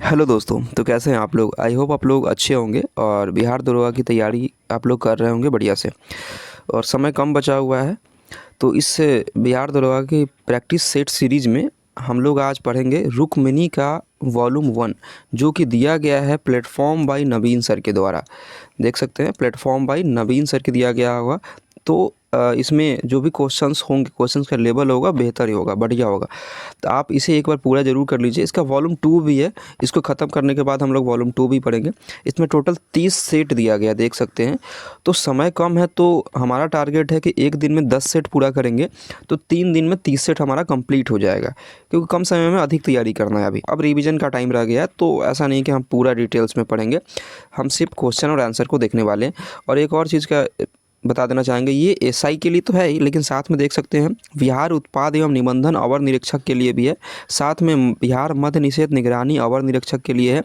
Hello दोस्तों, तो कैसे हैं आप लोग। आई होप आप लोग अच्छे होंगे और बिहार दरोगा की तैयारी आप लोग कर रहे होंगे बढ़िया से। और समय कम बचा हुआ है, तो इस बिहार दरोगा की प्रैक्टिस सेट सीरीज़ में हम लोग आज पढ़ेंगे रुक्मिनी का वॉल्यूम 1, जो कि दिया गया है प्लेटफॉर्म बाय नवीन सर के द्वारा। देख सकते हैं प्लेटफॉर्म बाय नवीन सर के दिया गया होगा। तो इसमें जो भी क्वेश्चंस होंगे, क्वेश्चंस का लेवल होगा बेहतर ही होगा, बढ़िया होगा। तो आप इसे एक बार पूरा ज़रूर कर लीजिए। इसका वॉल्यूम 2 भी है, इसको ख़त्म करने के बाद हम लोग वॉल्यूम 2 भी पढ़ेंगे। इसमें टोटल 30 सेट दिया गया, देख सकते हैं। तो समय कम है, तो हमारा टारगेट है कि एक दिन में 10 सेट पूरा करेंगे, तो 3 दिन में 30 सेट हमारा कंप्लीट हो जाएगा, क्योंकि कम समय में अधिक तैयारी करना है। अभी अब रिवीजन का टाइम रह गया है, तो ऐसा नहीं कि हम पूरा डिटेल्स में पढ़ेंगे, हम सिर्फ क्वेश्चन और आंसर को देखने वाले हैं। और एक और चीज़ का बता देना चाहेंगे, ये एसआई के लिए तो है ही, लेकिन साथ में देख सकते हैं बिहार उत्पाद एवं निबंधन अवर निरीक्षक के लिए भी है, साथ में बिहार मद्य निषेध निगरानी अवर निरीक्षक के लिए है,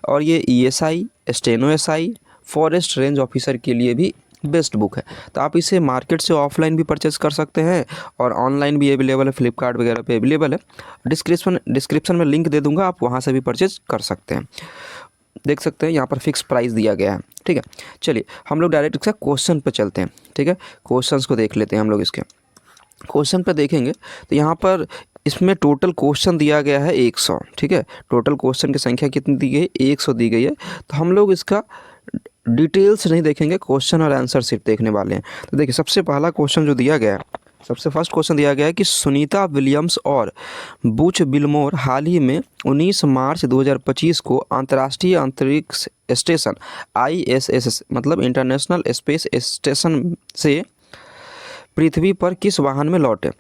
और ये ESI, steno SI, forest range officer के लिए भी बेस्ट बुक है। तो आप इसे मार्केट से ऑफलाइन भी परचेज़ कर सकते हैं और ऑनलाइन भी अवेलेबल है, फ्लिपकार्ट वगैरह पे अवेलेबल है। डिस्क्रिप्शन में लिंक दे दूंगा, आप वहाँ से भी परचेज़ कर सकते हैं। देख सकते हैं यहाँ पर फिक्स प्राइस दिया गया है, ठीक है। चलिए हम लोग डायरेक्ट इसका क्वेश्चन पे चलते हैं, ठीक है। क्वेश्चंस को देख लेते हैं हम लोग। इसके क्वेश्चन पे देखेंगे तो यहाँ पर इसमें टोटल क्वेश्चन दिया गया है 100, ठीक है। टोटल क्वेश्चन की संख्या कितनी दी गई है? 100 दी गई है। तो हम लोग इसका डिटेल्स नहीं देखेंगे, क्वेश्चन और आंसर सिर्फ देखने वाले हैं। तो देखिए सबसे पहला क्वेश्चन जो दिया गया है, सबसे फर्स्ट क्वेश्चन दिया गया है कि सुनीता विलियम्स और बुच बिलमोर हाल ही में 19 मार्च 2025 को अंतर्राष्ट्रीय अंतरिक्ष स्टेशन ISS मतलब इंटरनेशनल स्पेस स्टेशन से पृथ्वी पर किस वाहन में लौटे?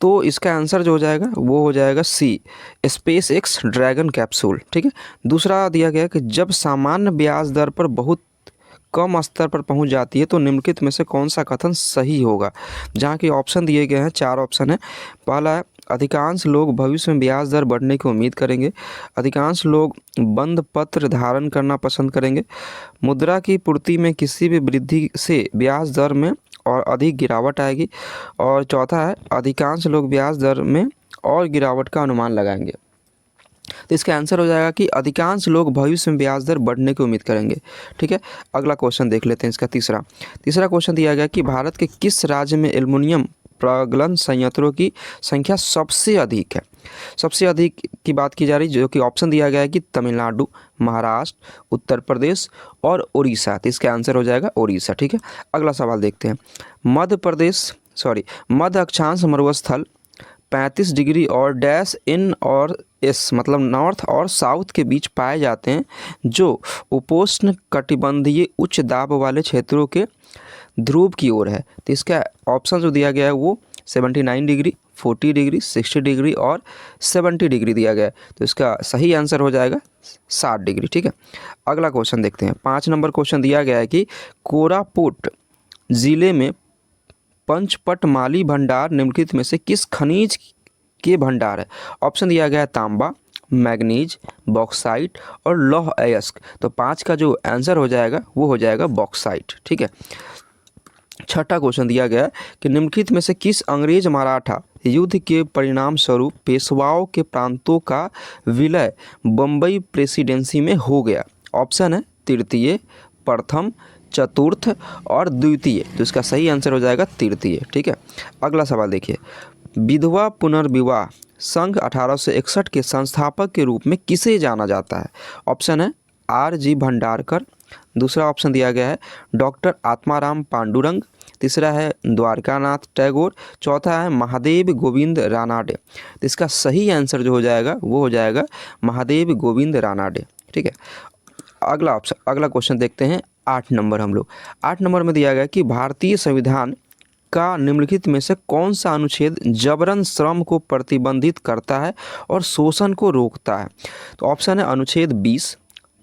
तो इसका आंसर जो हो जाएगा वो हो जाएगा सी, स्पेस एक्स ड्रैगन कैप्सूल, ठीक है। दूसरा दिया गया कि जब सामान्य ब्याज दर पर बहुत कम स्तर पर पहुंच जाती है तो निम्नलिखित में से कौन सा कथन सही होगा? जहां के ऑप्शन दिए गए हैं, 4 ऑप्शन है। पहला है अधिकांश लोग भविष्य में ब्याज दर बढ़ने की उम्मीद करेंगे, अधिकांश लोग बंद पत्र धारण करना पसंद करेंगे, मुद्रा की पूर्ति में किसी भी वृद्धि से ब्याज दर में और अधिक गिरावट आएगी, और चौथा है अधिकांश लोग ब्याज दर में और गिरावट का अनुमान लगाएंगे। तो इसका आंसर हो जाएगा कि अधिकांश लोग भविष्य में ब्याज दर बढ़ने की उम्मीद करेंगे, ठीक है। अगला क्वेश्चन देख लेते हैं इसका तीसरा क्वेश्चन दिया गया कि भारत के किस राज्य में एल्युमिनियम प्रगलन संयंत्रों की संख्या सबसे अधिक है? सबसे अधिक की बात की जा रही, जो कि ऑप्शन दिया गया है कि तमिलनाडु, महाराष्ट्र, उत्तर प्रदेश और उड़ीसा। तो इसका आंसर हो जाएगा उड़ीसा, ठीक है। अगला सवाल देखते हैं। मध्य अक्षांश मरुस्थल 35 डिग्री और डैश इन और एस मतलब नॉर्थ और साउथ के बीच पाए जाते हैं, जो उपोष्ण कटिबंधीय उच्च दाब वाले क्षेत्रों के ध्रुव की ओर है। तो इसका ऑप्शन जो दिया गया है वो 79 डिग्री, 40 डिग्री, 60 डिग्री और 70 डिग्री दिया गया है। तो इसका सही आंसर हो जाएगा 60 डिग्री, ठीक है। अगला क्वेश्चन देखते हैं। 5 नंबर क्वेश्चन दिया गया है कि कोरापुट ज़िले में पंचपट माली भंडार निम्नलिखित में से किस खनिज के भंडार है? ऑप्शन दिया गया है तांबा, मैग्नीज, बॉक्साइट और लौह अयस्क। तो 5 का जो आंसर हो जाएगा वो हो जाएगा बॉक्साइट, ठीक है। छठा क्वेश्चन दिया गया है कि निम्नलिखित में से किस अंग्रेज मराठा युद्ध के परिणाम स्वरूप पेशवाओं के प्रांतों का विलय बम्बई प्रेसिडेंसी में हो गया? ऑप्शन है तृतीय, प्रथम, चतुर्थ और द्वितीय। तो इसका सही आंसर हो जाएगा तृतीय, ठीक है। अगला सवाल देखिए। विधवा पुनर्विवाह संघ 1861 के संस्थापक के रूप में किसे जाना जाता है? ऑप्शन है RG भंडारकर, दूसरा ऑप्शन दिया गया है डॉक्टर आत्माराम पांडुरंग, तीसरा है द्वारकानाथ टैगोर, चौथा है महादेव गोविंद रानाडे। तो इसका सही आंसर जो हो जाएगा वो हो जाएगा महादेव गोविंद रानाडे, ठीक है। अगला क्वेश्चन देखते हैं 8 नंबर। हम लोग 8 नंबर में दिया गया कि भारतीय संविधान का निम्नलिखित में से कौन सा अनुच्छेद जबरन श्रम को प्रतिबंधित करता है और शोषण को रोकता है? तो ऑप्शन है अनुच्छेद 20,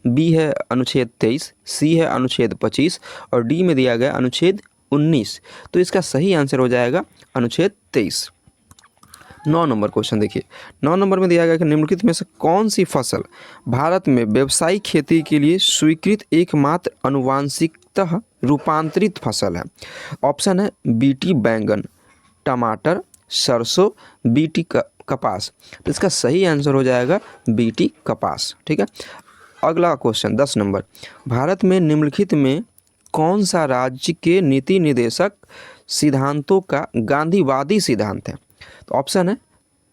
बी है अनुच्छेद 23, सी है अनुच्छेद 25 और डी में दिया गया अनुच्छेद 19। तो इसका सही आंसर हो जाएगा अनुच्छेद 23। 9 नंबर क्वेश्चन देखिए। 9 नंबर में दिया गया कि निम्नलिखित में से कौन सी फसल भारत में व्यावसायिक खेती के लिए स्वीकृत एकमात्र आनुवांशिकतः रूपांतरित फसल है? ऑप्शन है बीटी बैंगन, टमाटर, सरसों, बीटी कपास। तो इसका सही आंसर हो जाएगा बीटी कपास। ठीक है, अगला क्वेश्चन 10 नंबर, भारत में निम्नलिखित में कौन सा राज्य के नीति निर्देशक सिद्धांतों का गांधीवादी सिद्धांत है? तो ऑप्शन है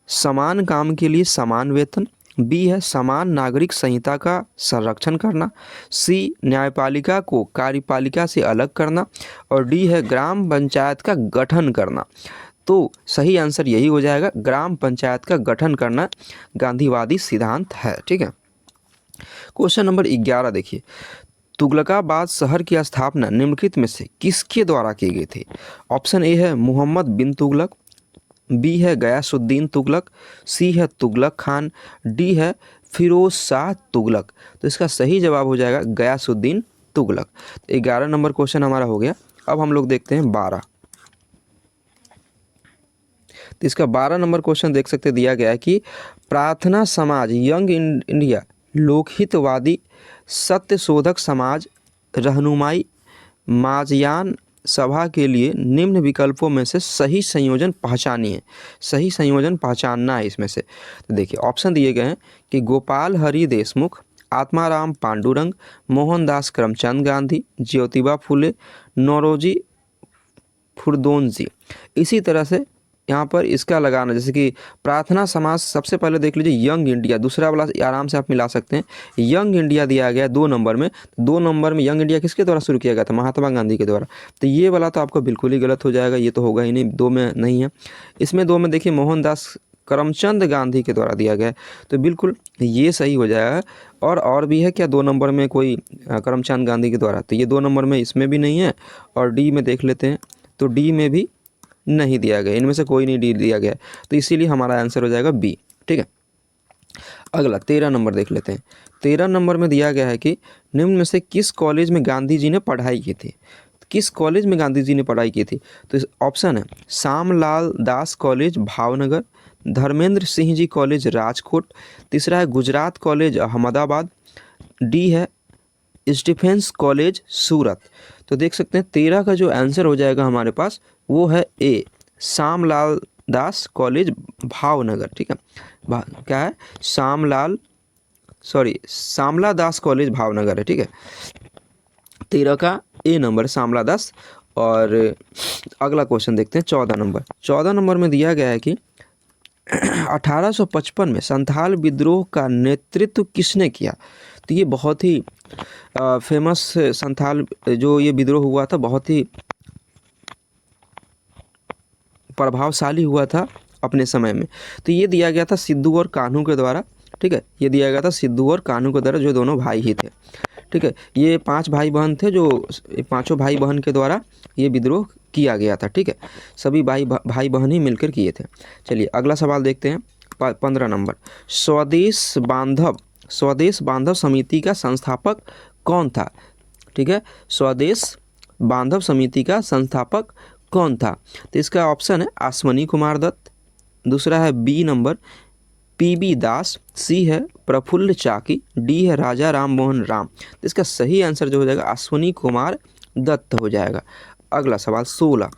समान काम के लिए समान वेतन, बी है समान नागरिक संहिता का संरक्षण करना, सी न्यायपालिका को कार्यपालिका से अलग करना, और डी है ग्राम पंचायत का गठन करना। तो सही आंसर यही हो जाएगा, ग्राम पंचायत का गठन करना गांधीवादी सिद्धांत है। ठीक है, क्वेश्चन नंबर 11 देखिए, तुगलकाबाद शहर की स्थापना निम्नलिखित में से किसके द्वारा की गई थी? ऑप्शन ए है मोहम्मद बिन तुगलक, बी है गयासुद्दीन तुगलक, सी है तुगलक खान, डी है फिरोज शाह तुगलक। तो इसका सही जवाब हो जाएगा गयासुद्दीन तुगलक। तो 11 नंबर क्वेश्चन हमारा हो गया। अब हम लोग देखते हैं 12। तो इसका 12 नंबर क्वेश्चन देख सकते दिया गया है कि प्रार्थना समाज, यंग इंडिया, लोकहितवादी, सत्यशोधक समाज, रहनुमाई, माजयान सभा के लिए निम्न विकल्पों में से सही संयोजन पहचानिए। सही संयोजन पहचानना है इसमें से। तो देखिए ऑप्शन दिए गए हैं कि गोपाल हरि देशमुख, आत्माराम पांडुरंग, मोहनदास करमचंद गांधी, ज्योतिबा फुले, नौरोजी फुरदोंजी। इसी तरह से यहाँ पर इसका लगाना, जैसे कि प्रार्थना समाज सबसे पहले देख लीजिए यंग इंडिया, दूसरा वाला आराम से आप मिला सकते हैं। यंग इंडिया दिया गया 2 नंबर में, 2 नंबर में यंग इंडिया किसके द्वारा शुरू किया गया था? महात्मा गांधी के द्वारा। तो ये वाला तो आपको बिल्कुल ही गलत हो जाएगा, ये तो होगा ही नहीं, 2 में नहीं है। इसमें 2 में देखिए मोहनदास करमचंद गांधी के द्वारा दिया गया, तो बिल्कुल ये सही हो जाएगा। और भी है क्या 2 नंबर में कोई करमचंद गांधी के द्वारा? तो ये 2 नंबर में इसमें भी नहीं है, और डी में देख लेते हैं, तो डी में भी नहीं दिया गया, इनमें से कोई नहीं डी दिया गया, तो इसीलिए हमारा आंसर हो जाएगा बी। ठीक है, अगला 13 नंबर देख लेते हैं। 13 नंबर में दिया गया है कि निम्न में से किस कॉलेज में गांधी जी ने पढ़ाई की थी? किस कॉलेज में गांधी जी ने पढ़ाई की थी? तो ऑप्शन है श्यामलाल दास कॉलेज भावनगर, धर्मेंद्र सिंह जी कॉलेज राजकोट, तीसरा है गुजरात कॉलेज अहमदाबाद, डी है स्टीफेंस कॉलेज सूरत। तो देख सकते हैं 13 का जो आंसर हो जाएगा हमारे पास वो है ए, श्यामलाल दास कॉलेज भावनगर। ठीक है, क्या है? श्यामला दास कॉलेज भावनगर है। ठीक है, 13 का ए नंबर श्यामला दास। और अगला क्वेश्चन देखते हैं 14 नंबर। 14 नंबर में दिया गया है कि 1855 में संथाल विद्रोह का नेतृत्व किसने किया? तो ये बहुत ही फेमस संथाल जो ये विद्रोह हुआ था, बहुत ही प्रभावशाली हुआ था अपने समय में। तो ये दिया गया था सिद्धू और कान्हू के द्वारा। ठीक है, ये दिया गया था सिद्धू और कान्हू के द्वारा, जो दोनों भाई ही थे। ठीक है, ये 5 भाई बहन थे, जो 5 भाई बहन के द्वारा ये विद्रोह किया गया था। ठीक है, सभी भाई बहन ही मिलकर किए थे। चलिए अगला सवाल देखते हैं 15 नंबर। स्वदेश बांधव समिति का संस्थापक कौन था? ठीक है, स्वदेश बांधव समिति का संस्थापक कौन था? तो इसका ऑप्शन है अश्वनी कुमार दत्त, दूसरा है बी नंबर पीबी दास, सी है प्रफुल्ल चाकी, डी है राजा राम मोहन राम। तो इसका सही आंसर जो हो जाएगा अश्वनी कुमार दत्त हो जाएगा। अगला सवाल 16,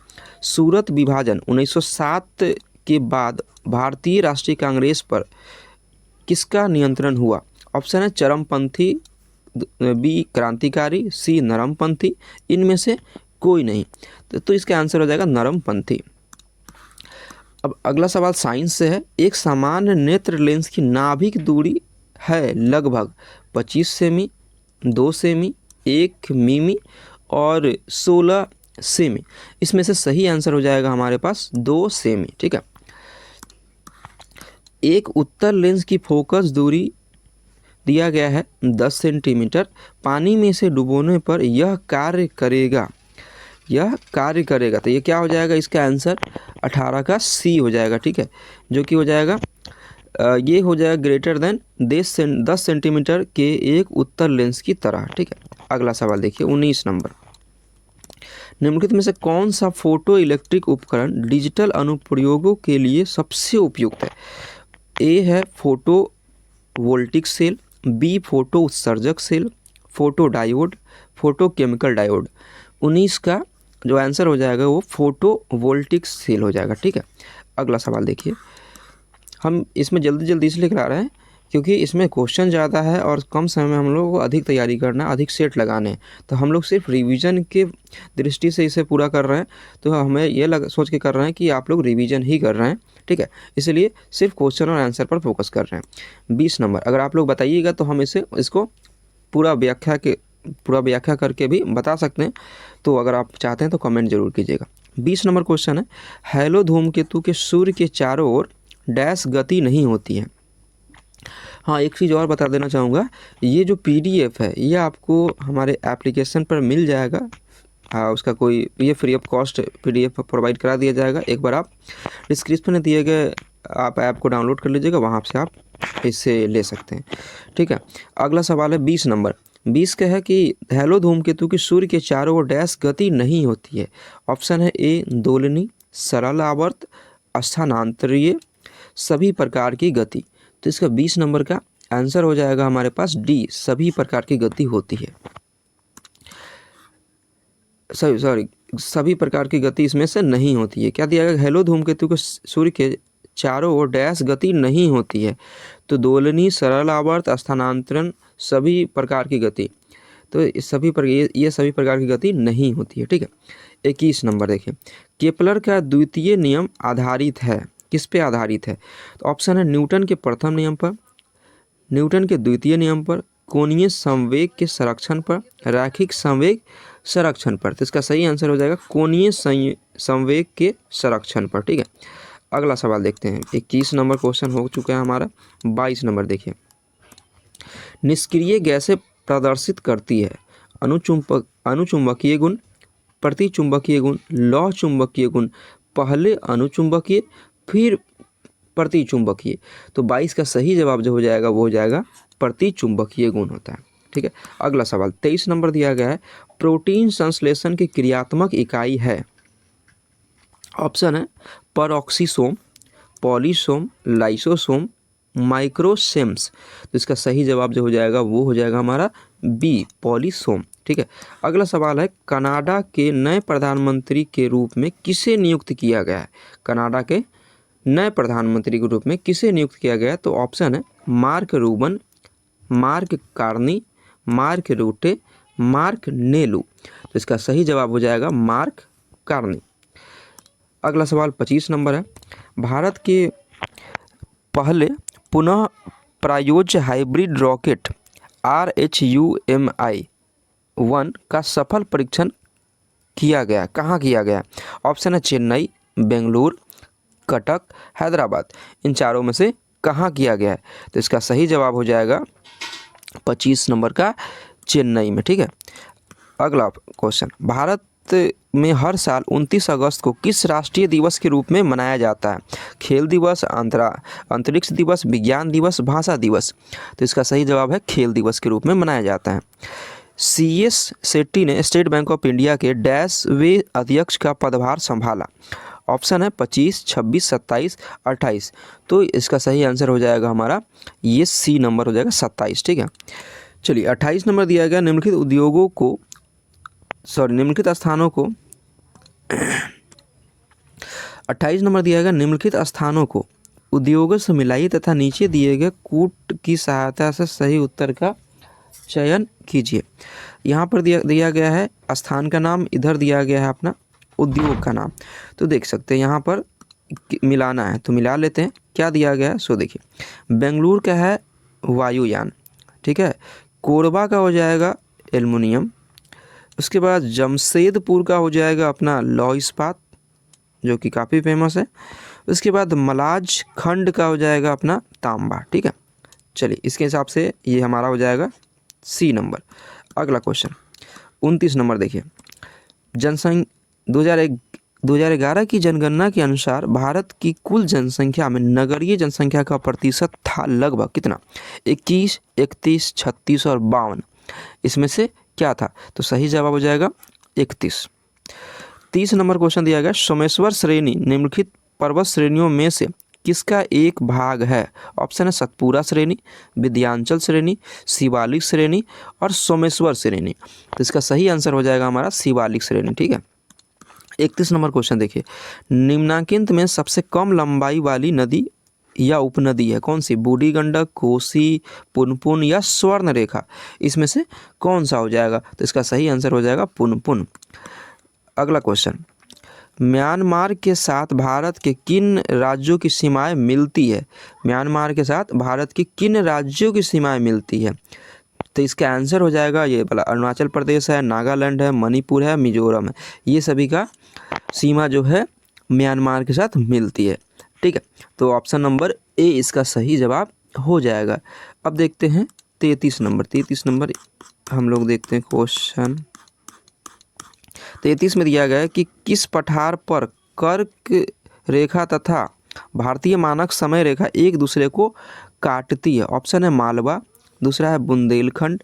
सूरत विभाजन 1907 के बाद भारतीय राष्ट्रीय कांग्रेस पर किसका नियंत्रण हुआ? ऑप्शन है चरमपंथी, बी क्रांतिकारी, सी नरमपंथी, इनमें से कोई नहीं। तो इसका आंसर हो जाएगा नरमपंथी। अब अगला सवाल साइंस से है। एक सामान्य नेत्र लेंस की नाभिक दूरी है लगभग 25 सेमी, 2 सेमी, 1 मिमी और 16 सेमी। इसमें से सही आंसर हो जाएगा हमारे पास 2 सेमी। ठीक है, एक उत्तल लेंस की फोकस दूरी दिया गया है 10 सेंटीमीटर। पानी में से डुबोने पर यह कार्य करेगा। तो ये क्या हो जाएगा? इसका आंसर 18 का सी हो जाएगा। ठीक है, जो कि हो जाएगा ये हो जाएगा ग्रेटर देन 10 सेंटीमीटर के एक उत्तल लेंस की तरह। ठीक है, अगला सवाल देखिए 19 नंबर। निम्नलिखित में से कौन सा फोटो इलेक्ट्रिक उपकरण डिजिटल अनुप्रयोगों के लिए सबसे उपयुक्त है? ए है photo voltaic cell, B photo उत्सर्जक cell, photo diode, photo chemical diode. 19 का जो आंसर हो जाएगा वो फोटो वोल्टिक सेल हो जाएगा। ठीक है, अगला सवाल देखिए हम इसमें जल्दी जल्दी इसलिए करा रहे हैं क्योंकि इसमें क्वेश्चन ज़्यादा है और कम समय में हम लोगों को अधिक तैयारी करना है, अधिक सेट लगाने हैं। तो हम लोग सिर्फ रिवीजन के दृष्टि से इसे पूरा कर रहे हैं। तो हमें ये सोच के कर रहे हैं कि आप लोग रिवीजन ही कर रहे हैं, ठीक है, इसलिए सिर्फ क्वेश्चन और आंसर पर फोकस कर रहे हैं। 20 नंबर अगर आप लोग बताइएगा तो हम इसको पूरा व्याख्या करके भी बता सकते हैं। तो अगर आप चाहते हैं तो कमेंट जरूर कीजिएगा। 20 नंबर क्वेश्चन है, हेलो धूमकेतु के सूर्य के चारों ओर डैश गति नहीं होती है। हाँ, एक चीज़ और बता देना चाहूँगा, ये जो PDF है ये आपको हमारे एप्लीकेशन पर मिल जाएगा। उसका कोई ये free of cost PDF provide करा दिया जाएगा। एक बार आप डिस्क्रिप्शन में दिए गए आप ऐप को डाउनलोड कर लीजिएगा, वहाँ से आप इससे ले सकते हैं, ठीक है। अगला सवाल है 20 नंबर। 20 का है कि हेलो धूमकेतु की सूर्य के चारों ओर डैश गति नहीं होती है। ऑप्शन है ए दोलनी, सरल आवर्त, स्थानांतरीय, सभी प्रकार की गति। तो इसका 20 नंबर का आंसर हो जाएगा हमारे पास डी, सभी प्रकार की गति होती है। सभी प्रकार की गति इसमें से नहीं होती है। क्या दिया गया, हेलो धूमकेतु के सूर्य के चारों ओर डैश गति नहीं होती है। तो दोलनी, सरल आवर्त, स्थानांतरण, सभी प्रकार की गति। तो ये सभी प्रकार की गति नहीं होती है, ठीक है। 21 नंबर देखिए, केपलर का द्वितीय नियम आधारित है, किस पे आधारित है। तो ऑप्शन है न्यूटन के प्रथम नियम पर, न्यूटन के द्वितीय नियम पर, कोणीय संवेग के संरक्षण पर, रैखिक संवेग संरक्षण पर। तो इसका सही आंसर हो जाएगा कोणीय संवेग के संरक्षण पर, ठीक है। अगला सवाल देखते हैं। 21 नंबर क्वेश्चन हो चुका है हमारा। 22 नंबर देखिए, निष्क्रिय गैसें प्रदर्शित करती है अनुचुंबकीय गुण, प्रतिचुंबकीय गुण, लौह चुंबकीय गुण, पहले अनुचुंबकीय फिर प्रतिचुंबकीय। तो 22 का सही जवाब जो हो जाएगा वो हो जाएगा प्रतिचुंबकीय गुण होता है, ठीक है। अगला सवाल 23 नंबर दिया गया है, प्रोटीन संश्लेषण की क्रियात्मक इकाई है। ऑप्शन है परऑक्सीसोम, पॉलीसोम, लाइसोसोम, माइक्रोसेम्स। तो इसका सही जवाब जो हो जाएगा वो हो जाएगा हमारा बी, पॉलीसोम, ठीक है। अगला सवाल है, कनाडा के नए प्रधानमंत्री के रूप में किसे नियुक्त किया गया है। कनाडा के नए प्रधानमंत्री के रूप में किसे नियुक्त किया गया है। तो ऑप्शन है Mark Rubin, Mark Carney, Mark Rutte, Mark नेलू। तो इसका सही जवाब हो जाएगा मार्क कार्नी। अगला सवाल 25 नंबर है, भारत के पहले पुनः प्रायोज्य हाइब्रिड रॉकेट RHUMI-1 का सफल परीक्षण किया गया, कहाँ किया गया। ऑप्शन है चेन्नई, बेंगलुरु, कटक, हैदराबाद। इन चारों में से कहाँ किया गया है। तो इसका सही जवाब हो जाएगा 25 नंबर का चेन्नई में, ठीक है। अगला क्वेश्चन, भारत में हर साल 29 अगस्त को किस राष्ट्रीय दिवस के रूप में मनाया जाता है। खेल दिवस, अंतरिक्ष दिवस, विज्ञान दिवस, भाषा दिवस। तो इसका सही जवाब है खेल दिवस के रूप में मनाया जाता है। CS शेट्टी ने स्टेट बैंक ऑफ इंडिया के डैश वे अध्यक्ष का पदभार संभाला। ऑप्शन है 25, 26, 27, 28। तो इसका सही आंसर हो जाएगा हमारा ये सी नंबर हो जाएगा 27, ठीक है। चलिए 28 नंबर दिया गया, निम्नलिखित स्थानों को 28 नंबर दिया गया, निम्नलिखित स्थानों को उद्योगों से मिलाइए तथा नीचे दिए गए कूट की सहायता से सही उत्तर का चयन कीजिए। यहाँ पर दिया गया है स्थान का नाम, इधर दिया गया है अपना उद्योग का नाम। तो देख सकते हैं यहाँ पर मिलाना है तो मिला लेते हैं। क्या दिया गया है सो देखिए, बेंगलुरु का है वायुयान, ठीक है। कोरबा का हो जाएगा एल्युमिनियम। उसके बाद जमशेदपुर का हो जाएगा अपना लौह इस्पात जो कि काफ़ी फेमस है। उसके बाद मलाज खंड का हो जाएगा अपना तांबा, ठीक है। चलिए इसके हिसाब से ये हमारा हो जाएगा सी नंबर। अगला क्वेश्चन 29 नंबर देखिए, जनसंख्या 2011 की जनगणना के अनुसार भारत की कुल जनसंख्या में नगरीय जनसंख्या का प्रतिशत था लगभग कितना। 21, 31, 36 और 52। इसमें से क्या था। तो सही जवाब हो जाएगा 31। 30 नंबर क्वेश्चन दिया गया, सोमेश्वर श्रेणी निम्नलिखित पर्वत श्रेणियों में से किसका एक भाग है। ऑप्शन है सतपुरा श्रेणी, विंध्याचल श्रेणी, शिवालिक श्रेणी और सोमेश्वर श्रेणी। तो इसका सही आंसर हो जाएगा हमारा शिवालिक श्रेणी, ठीक है। 31 नंबर क्वेश्चन देखिए, निम्नांकित में सबसे कम लंबाई वाली नदी या उपनदी है? कौन सी? बूढ़ी गंडक, कोसी, पुनपुन या स्वर्ण रेखा? इसमें से कौन सा हो जाएगा? तो इसका सही आंसर हो जाएगा पुनपुन। अगला क्वेश्चन, म्यांमार के साथ भारत के किन राज्यों की सीमाएं मिलती है? म्यांमार के साथ भारत की किन राज्यों की सीमाएं मिलती है? तो इसका आंसर हो जाएगा ये वाला, अरुणाचल प्रदेश है, नागालैंड है, मणिपुर है, मिजोरम है। ये सभी का सीमा जो है म्यांमार के साथ मिलती है। ठीक है, तो ऑप्शन नंबर ए इसका सही जवाब हो जाएगा। अब देखते हैं 33 नंबर। 33 नंबर हम लोग देखते हैं क्वेश्चन। 33 में दिया गया है कि किस पठार पर कर्क रेखा तथा भारतीय मानक समय रेखा एक दूसरे को काटती है? ऑप्शन है मालवा, दूसरा है बुंदेलखंड,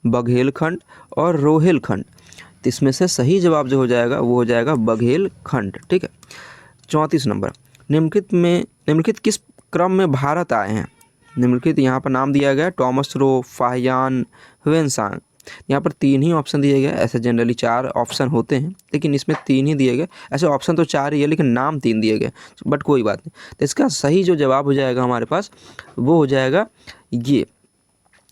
बघेलखंड और रोहेलखंड। तो इसमें से सही जवाब जो हो जाएगा वो हो जाएगा बघेलखंड। ठीक है, 34 नंबर, निम्नलिखित किस क्रम में भारत आए हैं? निम्नलिखित यहाँ पर नाम दिया गया है टॉमस रो, फाहियान, ह्वेनसांग। यहाँ पर 3 ही ऑप्शन दिए गए। ऐसे जनरली 4 ऑप्शन होते हैं लेकिन इसमें 3 ही दिए गए। ऐसे ऑप्शन तो 4 ही है लेकिन नाम 3 दिए गए, बट कोई बात नहीं। तो इसका सही जो जवाब हो जाएगा हमारे पास वो हो जाएगा ये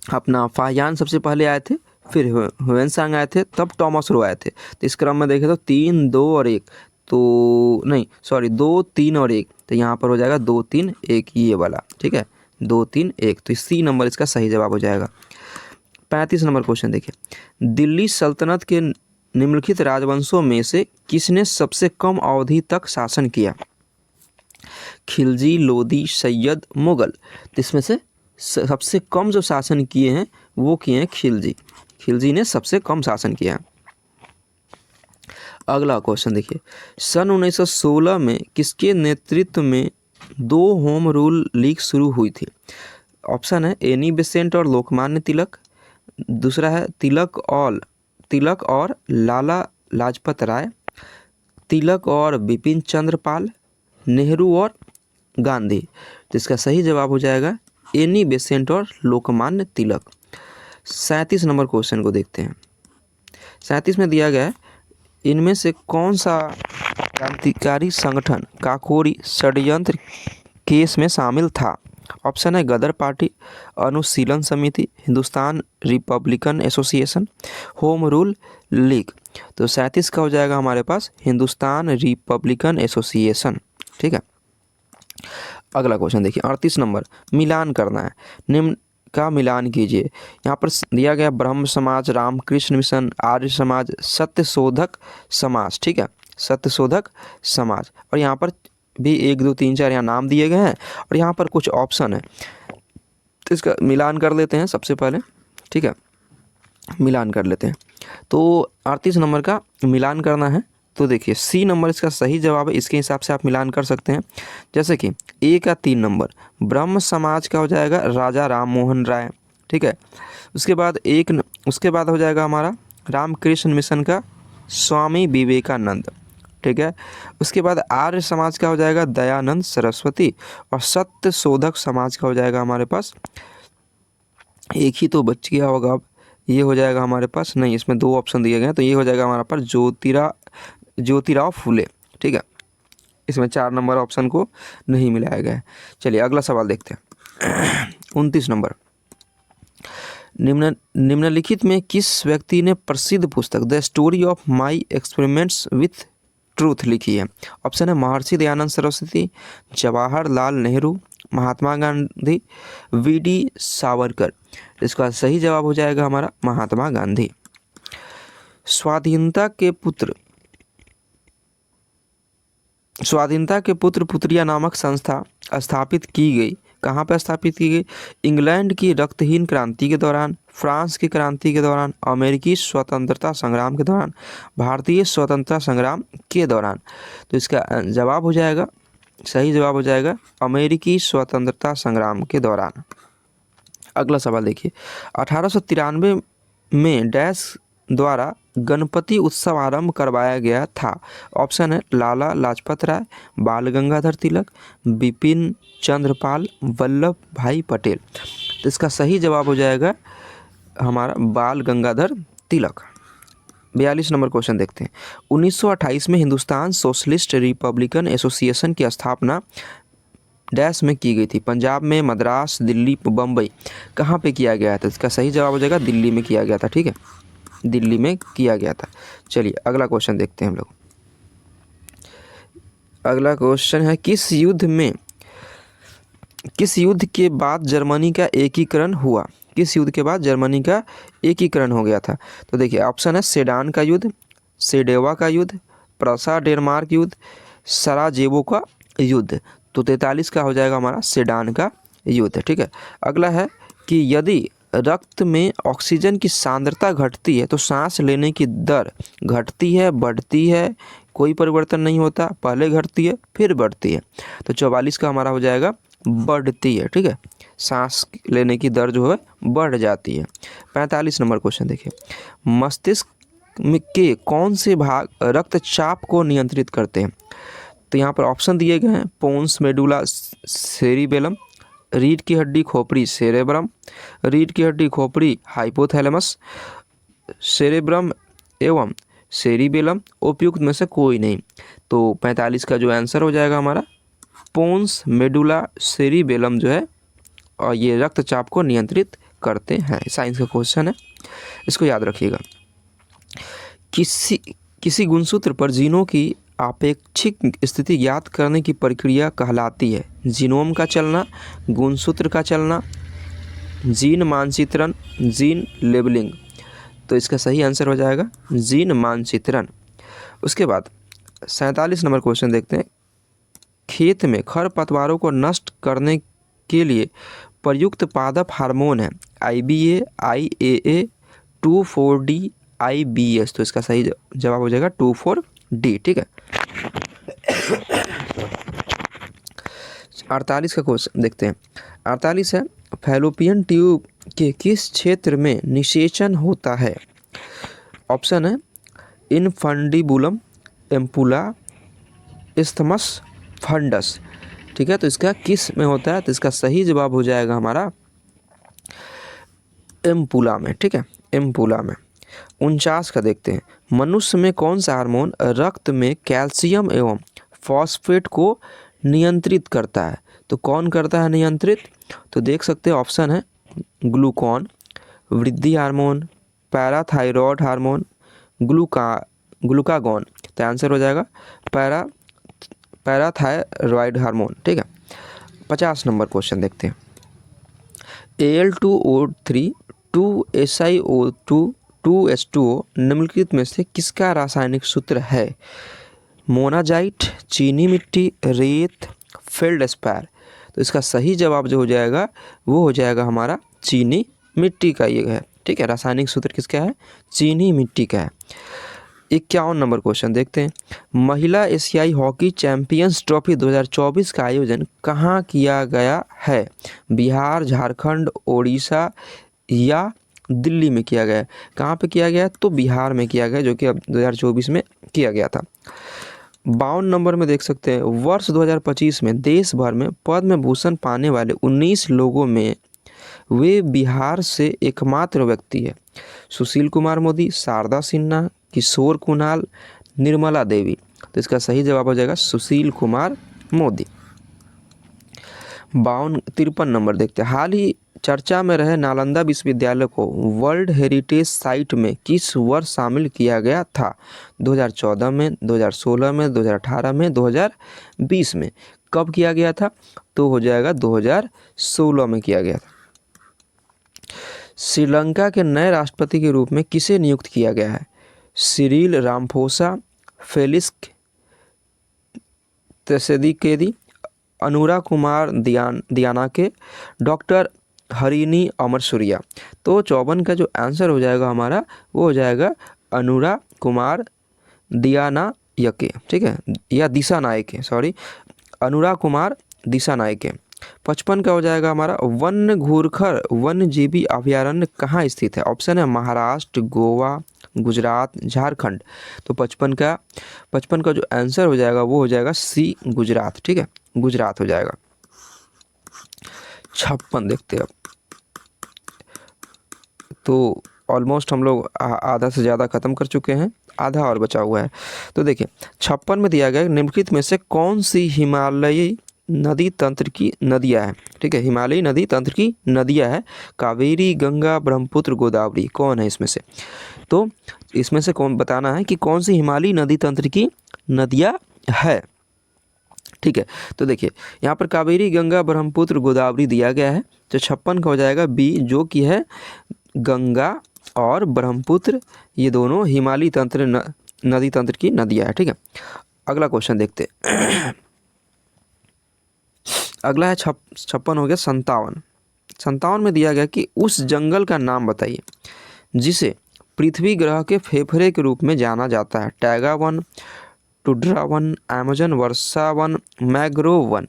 अपना फाहियान सबसे पहले आए थे, फिर ह्वेनसांग आए थे, तब टॉमस रो आए थे। तो इस क्रम में देखें तो 3, 2 और 1, तो नहीं सॉरी 2, 3 और 1, तो यहाँ पर हो जाएगा 2, 3, 1 ये वाला। ठीक है, 2, 3, 1, तो सी नंबर इसका सही जवाब हो जाएगा। 35 नंबर क्वेश्चन देखिए, दिल्ली सल्तनत के निम्नलिखित राजवंशों में से किसने सबसे कम अवधि तक शासन किया? खिलजी, लोदी, सैयद, मुगल। तो इसमें से सबसे कम जो शासन किए हैं वो किए हैं खिलजी। खिलजी ने सबसे कम शासन किया। अगला क्वेश्चन देखिए, सन 1916 में किसके नेतृत्व में 2 होम रूल लीग शुरू हुई थी? ऑप्शन है एनी बेसेंट और लोकमान्य तिलक, दूसरा है तिलक और लाला लाजपत राय, तिलक और बिपिन चंद्र पाल, नेहरू और गांधी। तो इसका सही जवाब हो जाएगा एनी बेसेंट और लोकमान्य तिलक। 37 नंबर क्वेश्चन को देखते हैं। 37 में दिया गया है, इनमें से कौन सा क्रांतिकारी संगठन काकोरी षड्यंत्र केस में शामिल था? ऑप्शन है गदर पार्टी, अनुशीलन समिति, Hindustan Republican association, home rule league. तो 37 का हो जाएगा हमारे पास हिंदुस्तान रिपब्लिकन एसोसिएशन। ठीक है, अगला क्वेश्चन देखिए 38 नंबर, मिलान करना है, निम्न का मिलान कीजिए। यहाँ पर दिया गया ब्रह्म समाज, रामकृष्ण मिशन, आर्य समाज, सत्यशोधक समाज। ठीक है, सत्यशोधक समाज। और यहाँ पर भी 1, 2, 3, 4 यहाँ नाम दिए गए हैं और यहाँ पर कुछ ऑप्शन है, तो इसका मिलान कर लेते हैं सबसे पहले। ठीक है, मिलान कर लेते हैं। तो 38 नंबर का मिलान करना है, तो देखिए सी नंबर इसका सही जवाब है। इसके हिसाब से आप मिलान कर सकते हैं। जैसे कि ए का 3 नंबर ब्रह्म समाज का हो जाएगा राजा राम मोहन राय। ठीक है, उसके बाद हो जाएगा हमारा रामकृष्ण मिशन का स्वामी विवेकानंद। ठीक है, उसके बाद आर्य समाज का हो जाएगा दयानंद सरस्वती, और सत्य शोधक समाज का हो जाएगा हमारे पास, एक ही तो बच गया होगा अब, ये हो जाएगा हमारे पास, नहीं इसमें 2 ऑप्शन दिए गए हैं, तो ये हो जाएगा हमारे पास ज्योतिराव फुले। ठीक है, इसमें 4 नंबर ऑप्शन को नहीं मिलाया गया है। चलिए अगला सवाल देखते हैं। 29 नंबर, निम्नलिखित में किस व्यक्ति ने प्रसिद्ध पुस्तक the story of my experiments with truth लिखी है? ऑप्शन है महर्षि दयानंद सरस्वती, जवाहरलाल नेहरू, महात्मा गांधी, वीडी सावरकर। इसका सही जवाब हो जाएगा हमारा महात्मा गांधी। स्वाधीनता के पुत्र पुत्रिया नामक संस्था स्थापित की गई, कहाँ पर स्थापित की गई? इंग्लैंड की रक्तहीन क्रांति के दौरान, फ्रांस की क्रांति के दौरान, अमेरिकी स्वतंत्रता संग्राम के दौरान, भारतीय स्वतंत्रता संग्राम के दौरान। तो इसका जवाब हो जाएगा, सही जवाब हो जाएगा अमेरिकी स्वतंत्रता संग्राम के दौरान। अगला सवाल देखिए, 1893 में डैश द्वारा गणपति उत्सव आरंभ करवाया गया था? ऑप्शन है लाला लाजपत राय, बाल गंगाधर तिलक, बिपिन चंद्रपाल, वल्लभ भाई पटेल। तो इसका सही जवाब हो जाएगा हमारा बाल गंगाधर तिलक। 42 नंबर क्वेश्चन देखते हैं। 1928 में हिंदुस्तान सोशलिस्ट रिपब्लिकन एसोसिएशन की स्थापना डैश में की गई थी। पंजाब में, मद्रास, दिल्ली, बम्बई, कहाँ पे किया गया था? इसका सही जवाब हो जाएगा दिल्ली में किया गया था। ठीक है, दिल्ली में किया गया था। चलिए अगला क्वेश्चन देखते हैं हम लोग। अगला क्वेश्चन है किस युद्ध के बाद जर्मनी का एकीकरण हुआ? किस युद्ध के बाद जर्मनी का एकीकरण हो गया था? तो देखिए ऑप्शन है सेडान का युद्ध, सेडेवा का युद्ध, प्रसा डेनमार्क युद्ध, सराजेवो का युद्ध। तो 43 का हो जाएगा हमारा सेडान का युद्ध। ठीक है, अगला है कि यदि रक्त में ऑक्सीजन की सांद्रता घटती है तो सांस लेने की दर घटती है, बढ़ती है, कोई परिवर्तन नहीं होता, पहले घटती है फिर बढ़ती है। तो 44 का हमारा हो जाएगा बढ़ती है। ठीक है, सांस लेने की दर जो है बढ़ जाती है। 45 नंबर क्वेश्चन देखिए, मस्तिष्क के कौन से भाग रक्तचाप को नियंत्रित करते हैं? तो यहाँ पर ऑप्शन दिए गए हैं, पोन्स मेडुला सेरिबेलम, रीढ़ की हड्डी खोपड़ी सेरेब्रम, रीढ़ की हड्डी खोपड़ी हाइपोथैलेमस, सेरेब्रम एवं सेरिबेलम, उपयुक्त में से कोई नहीं। तो 45 का जो आंसर हो जाएगा हमारा पोन्स मेडुला सेरिबेलम जो है, और ये रक्तचाप को नियंत्रित करते हैं। साइंस का क्वेश्चन है, इसको याद रखिएगा। किसी गुणसूत्र पर जीनों की आपेक्षिक स्थिति ज्ञात करने की प्रक्रिया कहलाती है? जीनोम का चलना, गुणसूत्र का चलना, जीन मानचित्रण, जीन लेबलिंग। तो इसका सही आंसर हो जाएगा जीन मानचित्रण। उसके बाद 47 नंबर क्वेश्चन देखते हैं, खेत में खरपतवारों को नष्ट करने के लिए प्रयुक्त पादप हार्मोन है IBA, IAA, 2,4-D, IBS। तो इसका सही जवाब हो जाएगा 2,4-D। ठीक है, 48 का क्वेश्चन देखते हैं। 48 है, फैलोपियन ट्यूब के किस क्षेत्र में निषेचन होता है? ऑप्शन है इनफंडिबुलम, एम्पुला, इस्थमस, फंडस। ठीक है, तो इसका किस में होता है? तो इसका सही जवाब हो जाएगा हमारा एम्पुला में। ठीक है, एम्पुला में। 49 का देखते हैं, मनुष्य में कौन सा हार्मोन रक्त में कैल्शियम एवं फॉस्फेट को नियंत्रित करता है? तो कौन करता है नियंत्रित? तो देख सकते हैं ऑप्शन है ग्लूकॉन, वृद्धि हार्मोन, पैराथायरॉयड हार्मोन, ग्लूकागॉन। तो आंसर हो जाएगा पैराथायरॉयड हार्मोन। ठीक है, 50 नंबर क्वेश्चन देखते हैं, Al2O3, 2SiO2, 2H2O निम्नलिखित में से किसका रासायनिक सूत्र है? मोनाजाइट, चीनी मिट्टी, रेत, फेल्डस्पार। तो इसका सही जवाब जो हो जाएगा वो हो जाएगा हमारा चीनी मिट्टी का ये है। ठीक है, रासायनिक सूत्र किसका है? चीनी मिट्टी का है। 51 नंबर क्वेश्चन देखते हैं, महिला एशियाई हॉकी चैंपियंस ट्रॉफी 2024 का आयोजन कहाँ किया गया है? बिहार, झारखंड, ओडिशा या दिल्ली में किया गया है? कहाँ पे किया गया? तो बिहार में किया गया, जो कि अब 2024 में किया गया था। 52 नंबर में देख सकते हैं, वर्ष 2025 में देश भर में पद्म भूषण पाने वाले 19 लोगों में वे बिहार से एकमात्र व्यक्ति है। सुशील कुमार मोदी, शारदा सिन्हा, किशोर कुणाल, निर्मला देवी। तो इसका सही जवाब हो जाएगा सुशील कुमार मोदी। 53 नंबर देखते हैं, हाल ही चर्चा में रहे नालंदा विश्वविद्यालय को वर्ल्ड हेरिटेज साइट में किस वर्ष शामिल किया गया था? 2014 में, 2016 में, 2018 में, 2020 में। कब किया गया था? तो हो जाएगा 2016 में किया गया था। श्रीलंका के नए राष्ट्रपति के रूप में किसे नियुक्त किया गया है? Cyril Ramaphosa, Felix Tshisekedi, Anura Kumara Dissanayake, doctor Harini Amarasuriya. तो 54 का जो आंसर हो जाएगा हमारा वो हो जाएगा अनुरा कुमार दियानायके। ठीक है, या दिशा नायके, सॉरी, अनुरा कुमार दिशा नायके। 55 का हो जाएगा हमारा, वन्य घूरखर वन्यजीवी अभयारण्य कहाँ स्थित है? ऑप्शन है महाराष्ट्र, गोवा, गुजरात, झारखंड। तो 55 का जो आंसर हो जाएगा वो हो जाएगा सी, गुजरात। ठीक है, गुजरात हो जाएगा। 56 देखते हैं अब, तो ऑलमोस्ट हम लोग आधा से ज़्यादा ख़त्म कर चुके हैं, आधा और बचा हुआ है। तो देखिए 56 में दिया गया, निम्नलिखित में से कौन सी हिमालयी नदी तंत्र की नदियाँ हैं, ठीक है, हिमालयी नदी तंत्र की नदियाँ है कावेरी, गंगा, ब्रह्मपुत्र, गोदावरी। कौन है इसमें से? तो इसमें से कौन बताना है कि कौन सी हिमालयी नदी तंत्र की नदियाँ है, ठीक है। तो देखिए यहाँ पर कावेरी, गंगा, ब्रह्मपुत्र, गोदावरी दिया गया है, तो 56 का हो जाएगा बी, जो कि है गंगा और ब्रह्मपुत्र, ये दोनों हिमालयी नदी तंत्र की नदियाँ है, ठीक है। अगला क्वेश्चन देखते हैं। अगला है 56 हो गया 57। 57 में दिया गया कि उस जंगल का नाम बताइए जिसे पृथ्वी ग्रह के फेफड़े के रूप में जाना जाता है। टैगा वन, टुड्रा वन, अमेजन वर्षा वन, मैग्रोव वन।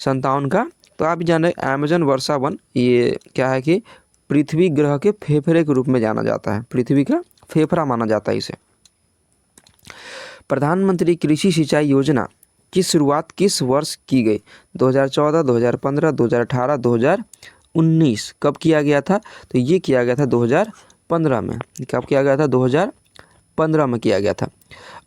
57 का तो आप जाने अमेजन वर्षा वन, ये क्या है कि पृथ्वी ग्रह के फेफड़े के रूप में जाना जाता है, पृथ्वी का फेफड़ा माना जाता है इसे। प्रधानमंत्री कृषि सिंचाई योजना की शुरुआत किस वर्ष की गई? 2014, 2015, 2018, 2019। कब किया गया था? तो ये किया गया था 2015 में। कब किया गया था? 2015 में किया गया था।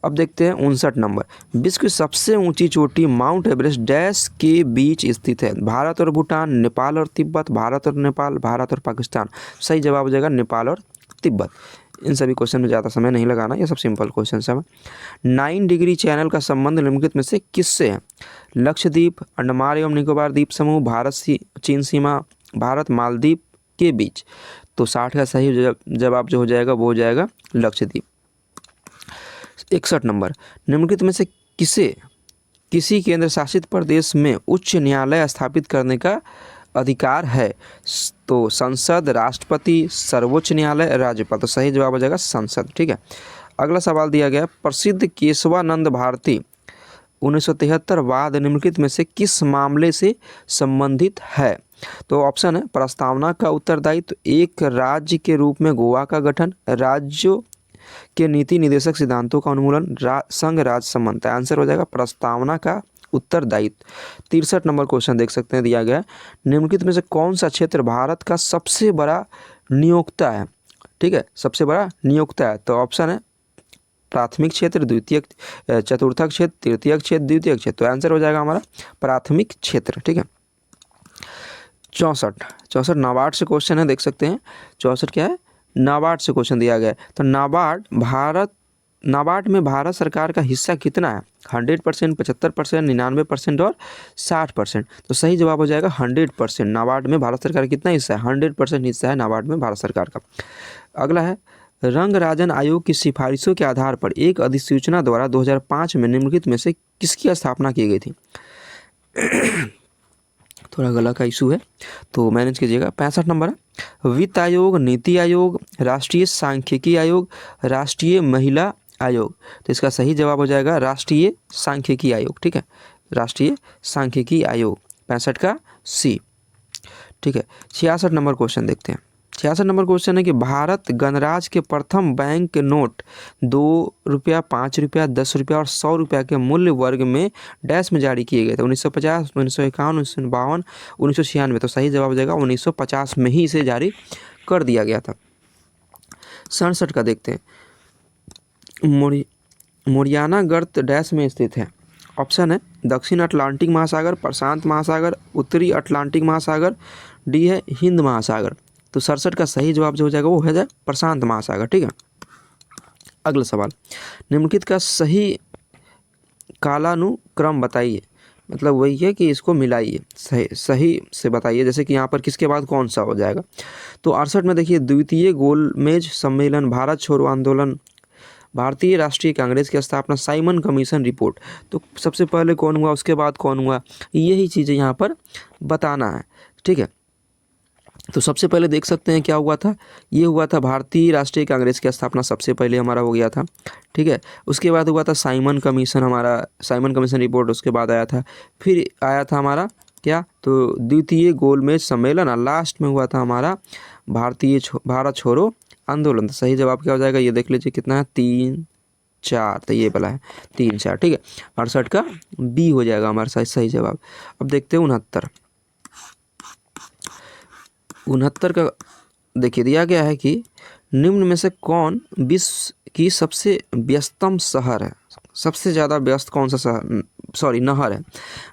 अब देखते हैं 59 नंबर। विश्व की सबसे ऊंची चोटी माउंट एवरेस्ट डैश के बीच स्थित है? भारत और भूटान, नेपाल और तिब्बत, भारत और नेपाल, भारत और पाकिस्तान। सही जवाब हो जाएगा नेपाल और तिब्बत। इन सभी क्वेश्चन में ज़्यादा समय नहीं लगाना, ये सब सिंपल क्वेश्चन है। 9 डिग्री चैनल का संबंध निम्नलिखित में से किससे है? लक्षद्वीप, अंडमान एवं निकोबार द्वीप समूह, भारत चीन सीमा, भारत मालदीव के बीच। तो 60 का सही जवाब जो हो जाएगा वो हो जाएगा लक्षद्वीप। 61 नंबर। निम्नलिखित में से किसी केंद्र शासित प्रदेश में उच्च न्यायालय स्थापित करने का अधिकार है? तो संसद, राष्ट्रपति, सर्वोच्च न्यायालय, राज्यपाल। तो सही जवाब हो जाएगा संसद, ठीक है। अगला सवाल दिया गया, प्रसिद्ध केशवानंद भारती 1973 वाद निम्नलिखित में से किस मामले से संबंधित है? तो ऑप्शन है प्रस्तावना का उत्तरदायित्व, एक राज्य के रूप में गोवा का गठन, राज्यों के नीति निर्देशक सिद्धांतों का उन्मूलन, संघ राज्य संबंध। आंसर हो जाएगा प्रस्तावना का उत्तरदायित्व। 63 नंबर क्वेश्चन देख सकते हैं, दिया गया निम्नलिखित में से कौन सा क्षेत्र भारत का सबसे बड़ा नियोक्ता है? ठीक है, सबसे बड़ा नियोक्ता है। तो ऑप्शन है प्राथमिक क्षेत्र, द्वितीयक, चतुर्थक क्षेत्र, तृतीयक क्षेत्र, द्वितीयक क्षेत्र। तो आंसर हो जाएगा हमारा प्राथमिक क्षेत्र, ठीक है। 64 नाबार्ड से क्वेश्चन है, देख सकते हैं। 64 क्या है? नाबार्ड से क्वेश्चन दिया गया है। तो नाबार्ड में भारत सरकार का हिस्सा कितना है? 100%, 75%, 99% और 60%। तो सही जवाब हो जाएगा 100%। नाबार्ड में भारत सरकार का कितना हिस्सा है? 100% हिस्सा है नाबार्ड में भारत सरकार का। अगला है रंगराजन आयोग की सिफारिशों के आधार पर एक अधिसूचना द्वारा 2005 में निम्नलिखित में से किसकी स्थापना की गई थी? थोड़ा गला का इशू है तो मैनेज कीजिएगा। 65 नंबर है वित्त आयोग, नीति आयोग, राष्ट्रीय सांख्यिकी आयोग, राष्ट्रीय महिला आयोग। तो इसका सही जवाब हो जाएगा राष्ट्रीय सांख्यिकी आयोग, ठीक है, राष्ट्रीय सांख्यिकी आयोग। 65 का सी, ठीक है। 66 नंबर क्वेश्चन देखते हैं। 66 नंबर क्वेश्चन है कि भारत गणराज्य के प्रथम बैंक नोट 2 रुपया, 5 रुपया, 10 रुपया और 100 रुपया के मूल्य वर्ग में डैश में जारी किए गए थे? 1950, 1951, 1952, 1996। तो सही जवाब हो जाएगा 1950 में ही इसे जारी कर दिया गया था। 67 का देखते हैं। मोरियाना गर्त डैश में स्थित है? ऑप्शन है दक्षिण अटलांटिक महासागर, प्रशांत महासागर, उत्तरी अटलांटिक महासागर, डी है हिंद महासागर। तो 67 का सही जवाब जो हो जाएगा वो है जाए प्रशांत महासागर, ठीक है। अगला सवाल, निम्नलिखित का सही कालानुक्रम बताइए। मतलब वही है कि इसको मिलाइए, सही से बताइए। जैसे कि यहाँ पर किसके बाद कौन सा हो जाएगा? तो 68 में देखिए द्वितीय गोलमेज सम्मेलन, भारत छोड़ो आंदोलन, भारतीय राष्ट्रीय कांग्रेस की स्थापना, साइमन कमीशन रिपोर्ट। तो सबसे पहले कौन हुआ, उसके बाद कौन हुआ, यही चीज़ें यहाँ पर बताना है, ठीक है। तो सबसे पहले देख सकते हैं क्या हुआ था, ये हुआ था भारतीय राष्ट्रीय कांग्रेस की स्थापना सबसे पहले हमारा हो गया था, ठीक है। उसके बाद हुआ था साइमन कमीशन, हमारा साइमन कमीशन रिपोर्ट उसके बाद आया था। फिर आया था हमारा क्या, तो द्वितीय गोलमेज सम्मेलन, और लास्ट में हुआ था हमारा भारत छोड़ो आंदोलन। तो सही जवाब क्या हो जाएगा, ये देख लीजिए कितना है, 3, 4। तो ये वाला है 3, 4, ठीक है। 68 का बी हो जाएगा हमारा सही जवाब। अब देखते हैं 69 का देखिए, दिया गया है कि निम्न में से कौन विश्व की सबसे व्यस्तम शहर है? सबसे ज़्यादा व्यस्त कौन सा नहर है?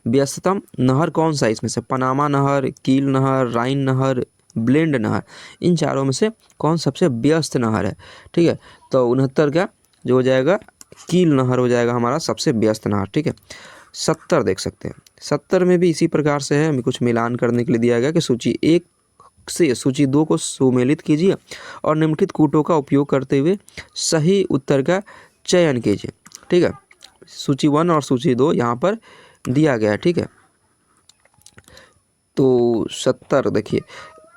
व्यस्ततम नहर कौन सा है इसमें से? पनामा नहर, कील नहर, राइन नहर, ब्लेंड नहर, इन चारों में से कौन सबसे व्यस्त नहर है? ठीक है, तो 69 का जो हो जाएगा कील नहर हो जाएगा हमारा सबसे व्यस्त नहर। ठीक है, 70 देख सकते हैं। 70 में भी इसी प्रकार से है, हमें कुछ मिलान करने के लिए दिया गया कि सूची 1 से सूची 2 को सुमेलित कीजिए और निम्नलिखित कूटों का उपयोग करते हुए सही उत्तर का चयन कीजिए। ठीक है, सूची 1 और सूची 2 यहाँ पर दिया गया है। ठीक है, तो 70 देखिए,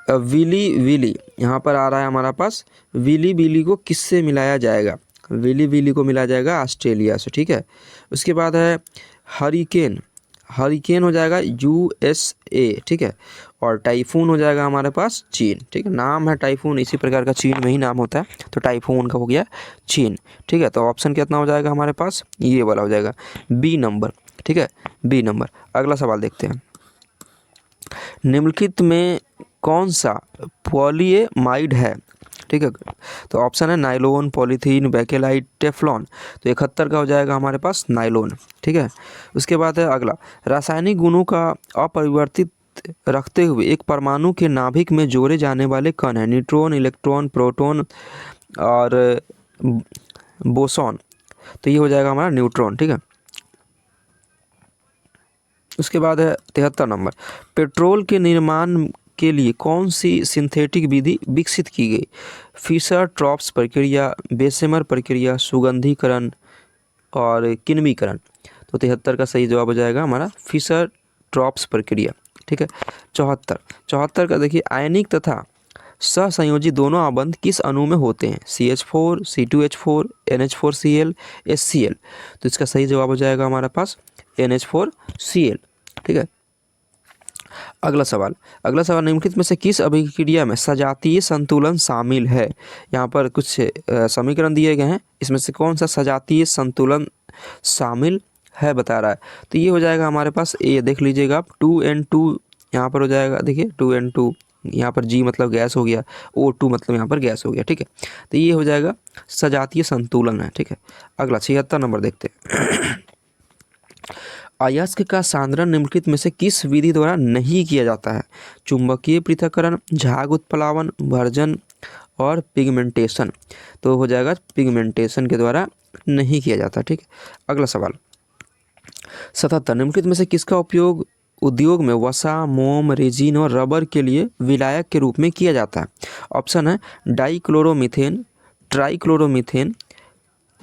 विली विली यहाँ पर आ रहा है हमारा पास। विली विली को किससे मिलाया जाएगा? विली विली को मिलाया जाएगा ऑस्ट्रेलिया से। ठीक है, उसके बाद है हरिकेन, हरिकेन हो जाएगा USA। ठीक है, और टाइफून हो जाएगा हमारे पास चीन। ठीक है, नाम है टाइफून, इसी प्रकार का चीन में ही नाम होता है, तो टाइफून का हो गया चीन। ठीक है, तो ऑप्शन कितना हो जाएगा हमारे पास? ये वाला हो जाएगा बी नंबर। ठीक है, बी नंबर। अगला सवाल देखते हैं, निम्नलिखित में कौन सा पॉलीएमाइड है? ठीक है, तो ऑप्शन है नायलॉन, पॉलीथीन, बेकेलाइट, टेफ्लॉन। तो 71 का हो जाएगा हमारे पास नायलॉन। ठीक है, उसके बाद है अगला, रासायनिक गुणों का अपरिवर्तित रखते हुए एक परमाणु के नाभिक में जोड़े जाने वाले कण हैं? न्यूट्रॉन, इलेक्ट्रॉन, प्रोटॉन और बोसॉन। तो ये हो जाएगा हमारा न्यूट्रॉन। ठीक है, उसके बाद है 73 नंबर, पेट्रोल के निर्माण के लिए कौन सी सिंथेटिक विधि विकसित की गई? फिशर ट्रॉप्स प्रक्रिया, बेसेमर प्रक्रिया, सुगंधीकरण और किण्वीकरण। तो 73 का सही जवाब हो जाएगा हमारा फिशर ट्रॉप्स प्रक्रिया। ठीक है, 74 का देखिए, आयनिक तथा सहसंयोजी दोनों आबंध किस अणु में होते हैं? CH4, C2H4, NH4Cl, HCl। तो इसका सही जवाब हो जाएगा हमारे पास NH4Cl। ठीक है, अगला सवाल निम्नलिखित में से किस अभिक्रिया में सजातीय संतुलन शामिल है? यहाँ पर कुछ समीकरण दिए गए हैं, इसमें से कौन सा सजातीय संतुलन शामिल है बता रहा है। तो ये हो जाएगा हमारे पास ए, देख लीजिएगा आप, 2N2 यहाँ पर हो जाएगा। देखिए 2N2, यहाँ पर G मतलब गैस हो गया, O2 मतलब यहाँ पर गैस हो गया। ठीक है, तो ये हो जाएगा सजातीय संतुलन है। ठीक है, अगला 76 नंबर देखते हैं, अयस्क का सांद्रण निम्नलिखित में से किस विधि द्वारा नहीं किया जाता है? चुंबकीय पृथक्करण, झाग उत्प्लावन, भर्जन और पिगमेंटेशन। तो हो जाएगा पिगमेंटेशन के द्वारा नहीं किया जाता। ठीक है, अगला सवाल 77, निम्नलिखित में से किसका उपयोग उद्योग में वसा, मोम, रेजिन और रबर के लिए विलायक के रूप में किया जाता है? ऑप्शन है dichloromethane, ट्राइक्लोरोमीथेन,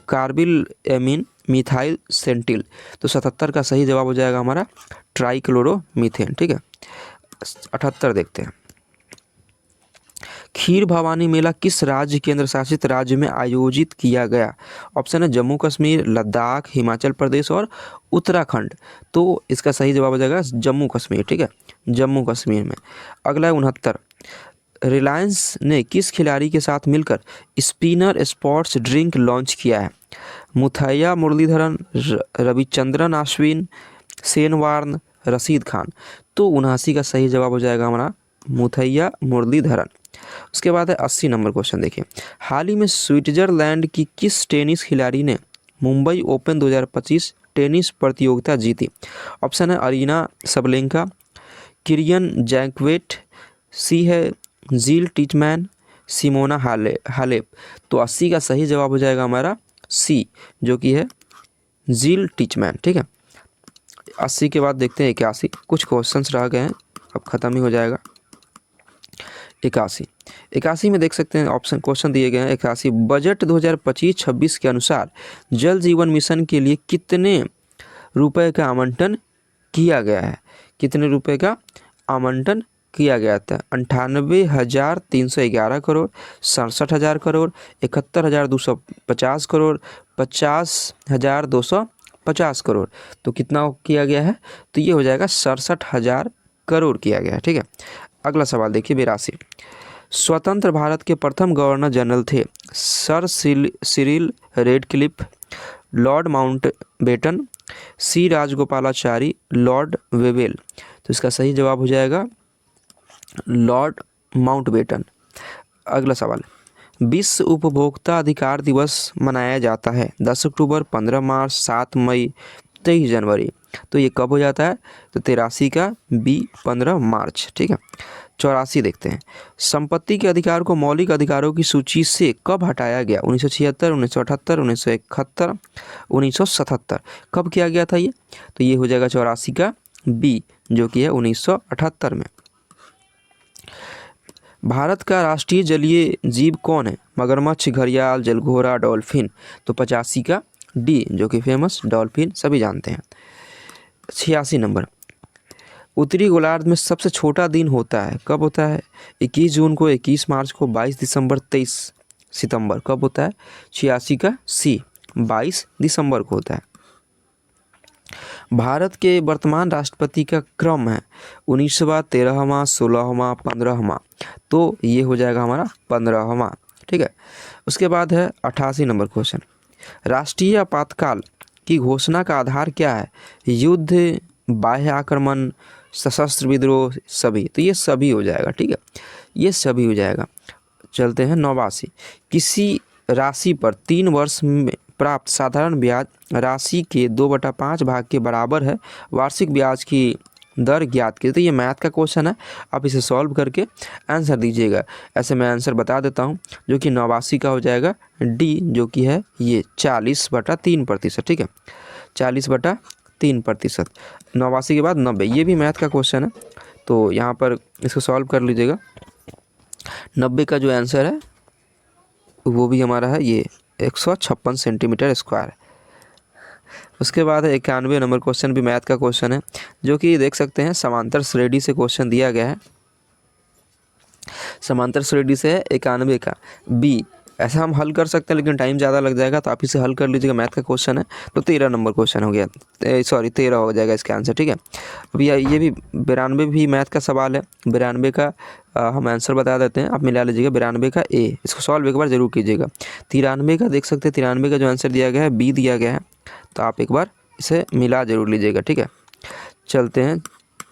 carbyl amine, methyl Senthil. तो 77 का सही जवाब हो जाएगा हमारा ट्राइक्लोरोमीथेन। ठीक है, 78 देखते हैं, खीर भवानी मेला किस राज्य केंद्र शासित राज्य में आयोजित किया गया? ऑप्शन है जम्मू कश्मीर, लद्दाख, हिमाचल प्रदेश और उत्तराखंड। तो इसका सही जवाब हो जाएगा जम्मू कश्मीर। ठीक है, जम्मू कश्मीर में। अगला है 69, रिलायंस ने किस खिलाड़ी के साथ मिलकर स्पिनर स्पोर्ट्स ड्रिंक लॉन्च किया है? Muttiah Muralitharan, Ravichandran Ashwin, Shane Warne, Rashid Khan. तो 79 का सही जवाब हो जाएगा हमारा मुथैया मुरलीधरन। उसके बाद है 80 नंबर क्वेश्चन देखिए, हाल ही में स्विट्जरलैंड की किस टेनिस खिलाड़ी ने मुंबई ओपन 2025 टेनिस प्रतियोगिता जीती? ऑप्शन है अरीना सबलेंका, किरियन जैंकवेट, सी है जील टिचमैन, सिमोना हालेप। तो 80 का सही जवाब हो जाएगा हमारा सी, जो कि है जील टिचमैन। ठीक है, 80 के बाद देखते हैं 81, कुछ क्वेश्चंस रह गए हैं, अब ख़त्म ही हो जाएगा। 81 में देख सकते हैं ऑप्शन क्वेश्चन दिए गए हैं। 81, बजट 2025-26 के अनुसार जल जीवन मिशन के लिए कितने रुपए का आवंटन किया गया है? कितने रुपए का आवंटन किया गया था? 98,311 करोड़, 67,000 करोड़, 71,250 करोड़, 50,250 करोड़। तो कितना किया गया है? तो ये हो जाएगा 67,000 करोड़ किया गया है। ठीक है, अगला सवाल देखिए 82, स्वतंत्र भारत के प्रथम गवर्नर जनरल थे sir Cyril Radcliffe, lord Mountbatten, C Rajagopalachari, lord Wavell. तो इसका सही जवाब हो जाएगा लॉर्ड माउंटबेटन। अगला सवाल विश्व उपभोक्ता अधिकार दिवस मनाया जाता है? 10 अक्टूबर, 15 मार्च, 7 मई, 23 जनवरी। तो ये कब हो जाता है? तो 83 का बी 15 मार्च। ठीक है। 84 देखते हैं। संपत्ति के अधिकार को मौलिक अधिकारों की सूची से कब हटाया गया? 1976, 1978, 1971, 1977। कब किया गया था ये? तो ये हो जाएगा 84 का बी, जो कि है 1978 में। भारत का राष्ट्रीय जलीय जीव कौन है? मगरमच्छ, घड़ियाल, जलघोड़ा, डॉल्फिन। तो 85 का डी, जो कि फेमस डॉल्फिन सभी जानते हैं। 86 नंबर। उत्तरी गोलार्ध में सबसे छोटा दिन होता है? कब होता है? 21 जून को, 21 मार्च को, 22 दिसंबर, 23 सितंबर। कब होता है? 86 का सी, 22 दिसंबर को होता है। भारत के वर्तमान राष्ट्रपति का क्रम है 19वां, 13वां, 16वां, 15वां। तो ये हो जाएगा हमारा 15वां। ठीक है। उसके बाद है 88 नंबर क्वेश्चन। राष्ट्रीय आपातकाल की घोषणा का आधार क्या है? युद्ध, बाह्य आक्रमण, सशस्त्र विद्रोह, सभी। तो ये सभी हो जाएगा। ठीक है, ये सभी हो जाएगा। चलते हैं 89। किसी राशि पर 3 वर्ष में प्राप्त साधारण ब्याज राशि के 2/5 भाग के बराबर है। वार्षिक ब्याज की दर ज्ञात कीजिए। तो ये मैथ का क्वेश्चन है, आप इसे सॉल्व करके आंसर दीजिएगा। ऐसे मैं आंसर बता देता हूँ, जो कि 89 का हो जाएगा डी, जो कि है ये 40/3%। ठीक है, 40/3%। 89 के बाद 90, ये भी मैथ का क्वेश्चन है, तो यहाँ पर इसको सॉल्व कर लीजिएगा। 90 का जो आंसर है वो भी हमारा है ये 156 सेंटीमीटर स्क्वायर। उसके बाद है 91 नंबर क्वेश्चन, भी मैथ का क्वेश्चन है, जो कि देख सकते हैं समांतर श्रेणी से क्वेश्चन दिया गया है। समांतर श्रेणी से है 91 का बी। ऐसा हम हल कर सकते हैं, लेकिन टाइम ज़्यादा लग जाएगा, तो आप इसे हल कर लीजिएगा। मैथ का क्वेश्चन है, तो 13 नंबर क्वेश्चन हो गया, सॉरी 13 हो जाएगा इसका आंसर। ठीक है, अभी ये भी 92 भी मैथ का सवाल है। 92 का हम आंसर बता देते हैं, आप मिला लीजिएगा। 92 का ए, इसको सॉल्व एक बार जरूर कीजिएगा। 93 का देख सकते हैं, 93 का जो आंसर दिया गया है बी दिया गया है, तो आप एक बार इसे मिला जरूर लीजिएगा। ठीक है, चलते हैं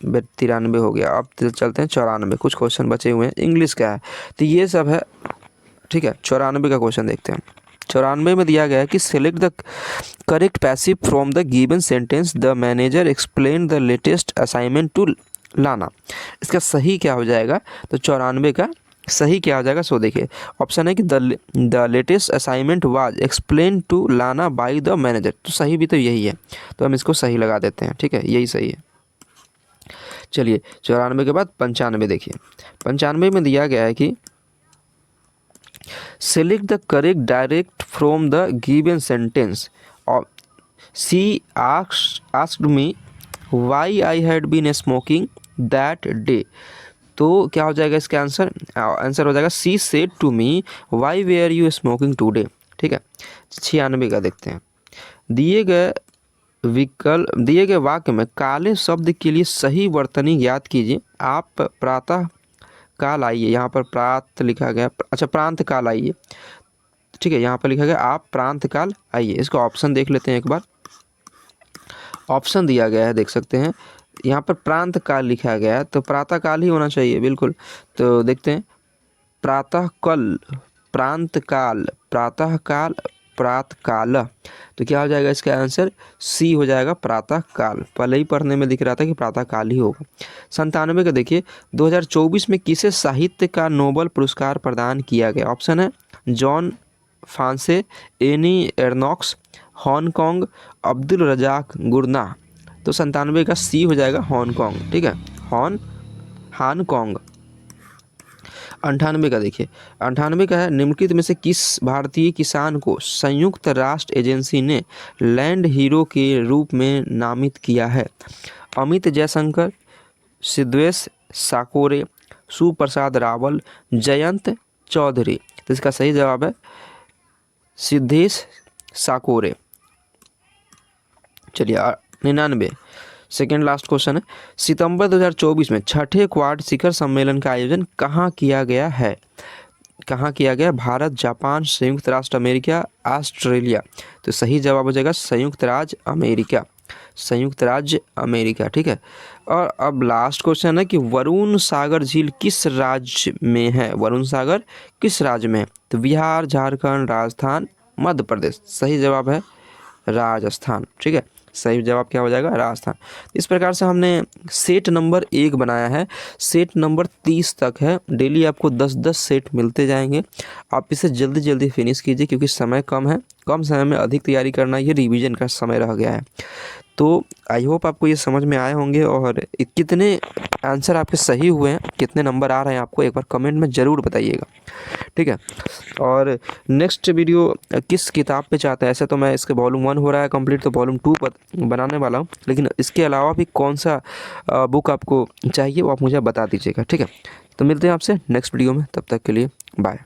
93 हो गया। अब चलते हैं 94, कुछ क्वेश्चन बचे हुए हैं। इंग्लिश का है, तो ये सब है। ठीक है, 94 का क्वेश्चन देखते हैं। 94 में दिया गया है कि select the correct passive from the given sentence, the manager explain the latest assignment to Lana. इसका सही क्या हो जाएगा? तो 94 का सही क्या हो जाएगा? सो देखिए, ऑप्शन है कि the latest assignment was explain to Lana by the manager. तो सही भी तो यही है, तो हम इसको सही लगा देते हैं। ठीक है, यही सही है। चलिए 94 के बाद 95 देखिए। 95 में दिया गया है कि select the correct direct from the given sentence. She asked me why I had been smoking that day. तो क्या हो जाएगा इसका आंसर? आंसर हो जाएगा she said to me why were you smoking today. ठीक है, 96 का देखते हैं। दिए गए वाक्य में काले शब्द के लिए सही वर्तनी ज्ञात कीजिए। आप प्रातः काल आइए, यहाँ पर प्रात लिखा गया, अच्छा प्रांत काल आइए। ठीक है, यहाँ पर लिखा गया आप प्रांत काल आइए। इसको ऑप्शन देख लेते हैं एक बार। ऑप्शन दिया गया है, देख सकते हैं यहाँ पर प्रांत काल लिखा गया है, तो प्रातः काल ही होना चाहिए बिल्कुल। तो देखते हैं, प्रातः कल, प्रांत काल, प्रातः काल, प्रात काल। तो क्या हो जाएगा इसका आंसर? सी हो जाएगा प्रातः काल। पहले ही पढ़ने में दिख रहा था कि प्रातः काल ही होगा। 97 का देखिए, 2024 में किसे साहित्य का नोबेल पुरस्कार प्रदान किया गया? ऑप्शन है जॉन फांसे, any एर्नॉक्स, Hong Kong, Abdul Razzaq Gurnah. तो 97 का सी हो जाएगा हांगकांग। ठीक है, हांगकांग। 98 का देखिए, 98 का है निम्नलिखित में से किस भारतीय किसान को संयुक्त राष्ट्र एजेंसी ने लैंड हीरो के रूप में नामित किया है? अमित जयशंकर, सिद्धेश साकोरे, सुप्रसाद रावल, जयंत चौधरी। तो इसका सही जवाब है सिद्धेश साकोरे। चलिए 99, सेकेंड लास्ट क्वेश्चन है। सितंबर 2024 में छठे क्वाड शिखर सम्मेलन का आयोजन कहाँ किया गया है? कहाँ किया गया? भारत, जापान, संयुक्त राष्ट्र अमेरिका, ऑस्ट्रेलिया। तो सही जवाब हो जाएगा संयुक्त राज्य अमेरिका। संयुक्त राज्य अमेरिका। ठीक है, और अब लास्ट क्वेश्चन है कि वरुण सागर झील किस राज्य में है? वरुण सागर किस राज्य में है? तो बिहार, झारखंड, राजस्थान, मध्य प्रदेश। सही जवाब है राजस्थान। ठीक है, सही जवाब क्या हो जाएगा? राजस्थान। इस प्रकार से हमने सेट नंबर 1 बनाया है, सेट नंबर 30 तक है। डेली आपको 10-10 सेट मिलते जाएंगे। आप इसे जल्दी जल्दी फिनिश कीजिए क्योंकि समय कम है, कम समय में अधिक तैयारी करना ये रिवीजन का समय रह गया है। तो आई होप आपको ये समझ में आए होंगे और कितने आंसर आपके सही हुए हैं, कितने नंबर आ रहे हैं आपको एक बार कमेंट में ज़रूर बताइएगा। ठीक है, और नेक्स्ट वीडियो किस किताब पे चाहते हैं? ऐसे तो मैं इसके वॉल्यूम 1 हो रहा है कंप्लीट, तो वॉल्यूम 2 पर बनाने वाला हूँ, लेकिन इसके अलावा भी कौन सा बुक आपको चाहिए वो आप मुझे बता दीजिएगा। ठीक है, तो मिलते हैं आपसे नेक्स्ट वीडियो में, तब तक के लिए बाय।